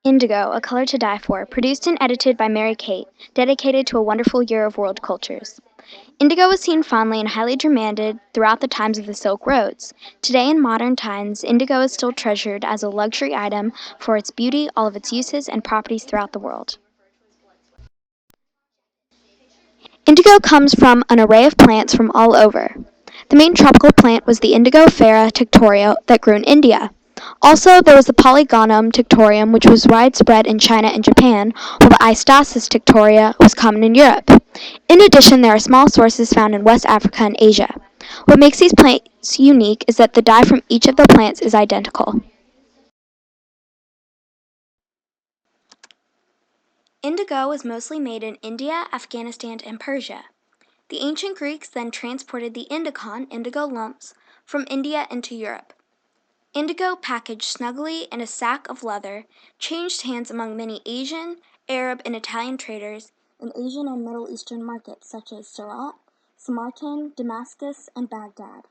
Indigo, A Color to Die For, produced and edited by Mary Kate, dedicated to a wonderful year of world cultures. Indigo was seen fondly and highly demanded throughout the times of the Silk Roads. Today, in modern times, indigo is still treasured as a luxury item for its beauty, all of its uses, and properties throughout the world. Indigo comes from an array of plants from all over. The main tropical plant was the Indigofera tinctoria that grew in India. Also, there was the Polygonum tinctorium, which was widespread in China and Japan, while the Istasis tinctoria was common in Europe. In addition, there are small sources found in West Africa and Asia. What makes these plants unique is that the dye from each of the plants is identical. Indigo was mostly made in India, Afghanistan, and Persia. The ancient Greeks then transported the indicon, indigo lumps, from India into Europe. Indigo, packaged snugly in a sack of leather, changed hands among many Asian, Arab, and Italian traders in Asian and Middle Eastern markets such as Surat, Samarkand, Damascus, and Baghdad.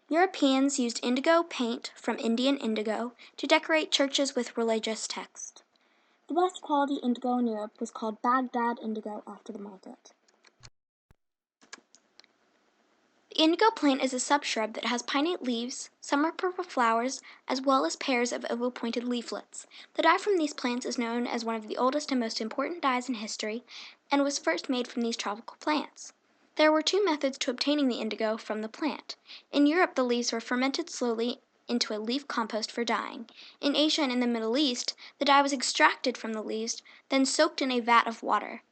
Europeans used indigo paint from Indian indigo to decorate churches with religious text. The best quality indigo in Europe was called Baghdad indigo after the market. The indigo plant is a subshrub that has pinnate leaves, summer purple flowers, as well as pairs of oval-pointed leaflets. The dye from these plants is known as one of the oldest and most important dyes in history, and was first made from these tropical plants. There were two methods to obtaining the indigo from the plant. In Europe, the leaves were fermented slowly into a leaf compost for dyeing. In Asia and in the Middle East, the dye was extracted from the leaves, then soaked in a vat of water.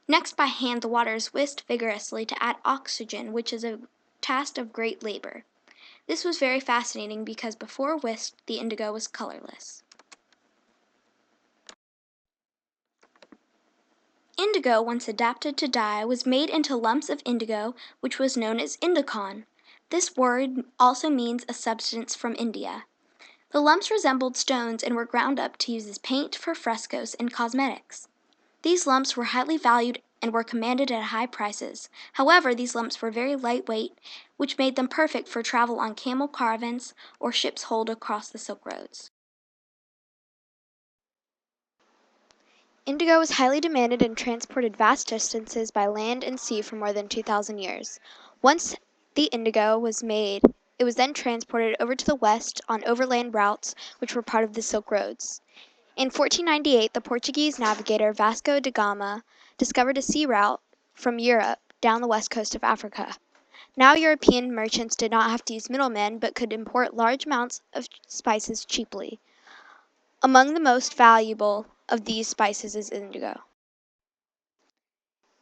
Next, by hand, the water is whisked vigorously to add oxygen, which is a task of great labor. This was very fascinating because before whisked, the indigo was colorless. Indigo, once adapted to dye, was made into lumps of indigo, which was known as indicon. This word also means a substance from India. The lumps resembled stones and were ground up to use as paint for frescoes and cosmetics. These lumps were highly valued and were commanded at high prices. However, these lumps were very lightweight, which made them perfect for travel on camel caravans or ships hauled across the Silk Roads. Indigo was highly demanded and transported vast distances by land and sea for more than 2,000 years. Once the indigo was made, it was then transported over to the west on overland routes which were part of the Silk Roads. In 1498, the Portuguese navigator Vasco da Gama discovered a sea route from Europe down the west coast of Africa. Now European merchants did not have to use middlemen but could import large amounts of spices cheaply. Among the most valuable of these spices is indigo.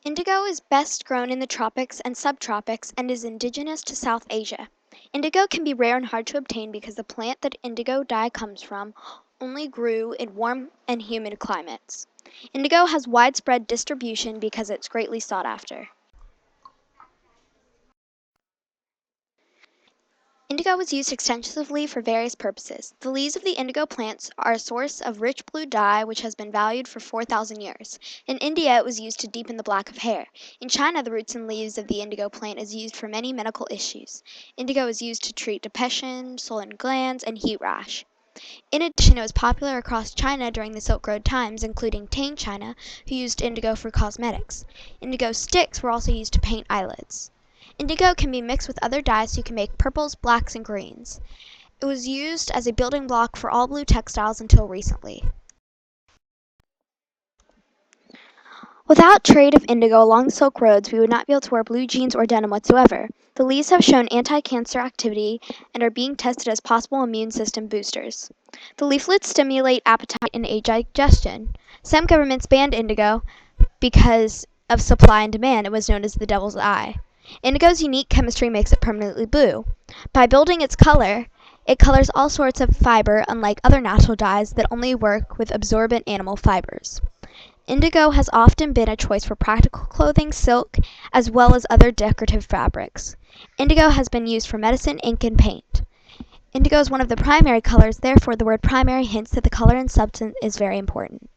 Indigo is best grown in the tropics and subtropics and is indigenous to South Asia. Indigo can be rare and hard to obtain because the plant that indigo dye comes from only grew in warm and humid climates. Indigo has widespread distribution because it's greatly sought after. Indigo is used extensively for various purposes. The leaves of the indigo plants are a source of rich blue dye which has been valued for 4,000 years. In India, it was used to deepen the black of hair. In China, the roots and leaves of the indigo plant is used for many medical issues. Indigo is used to treat depression, swollen glands, and heat rash. In addition, it was popular across China during the Silk Road times, including Tang China, who used indigo for cosmetics. Indigo sticks were also used to paint eyelids. Indigo can be mixed with other dyes so you can make purples, blacks, and greens. It was used as a building block for all blue textiles until recently. Without trade of indigo along the Silk Roads, we would not be able to wear blue jeans or denim whatsoever. The leaves have shown anti-cancer activity and are being tested as possible immune system boosters. The leaflets stimulate appetite and aid digestion. Some governments banned indigo because of supply and demand. It was known as the devil's eye. Indigo's unique chemistry makes it permanently blue. By building its color, it colors all sorts of fiber, unlike other natural dyes that only work with absorbent animal fibers. Indigo has often been a choice for practical clothing, silk, as well as other decorative fabrics. Indigo has been used for medicine, ink, and paint. Indigo is one of the primary colors, therefore the word primary hints that the color and substance is very important.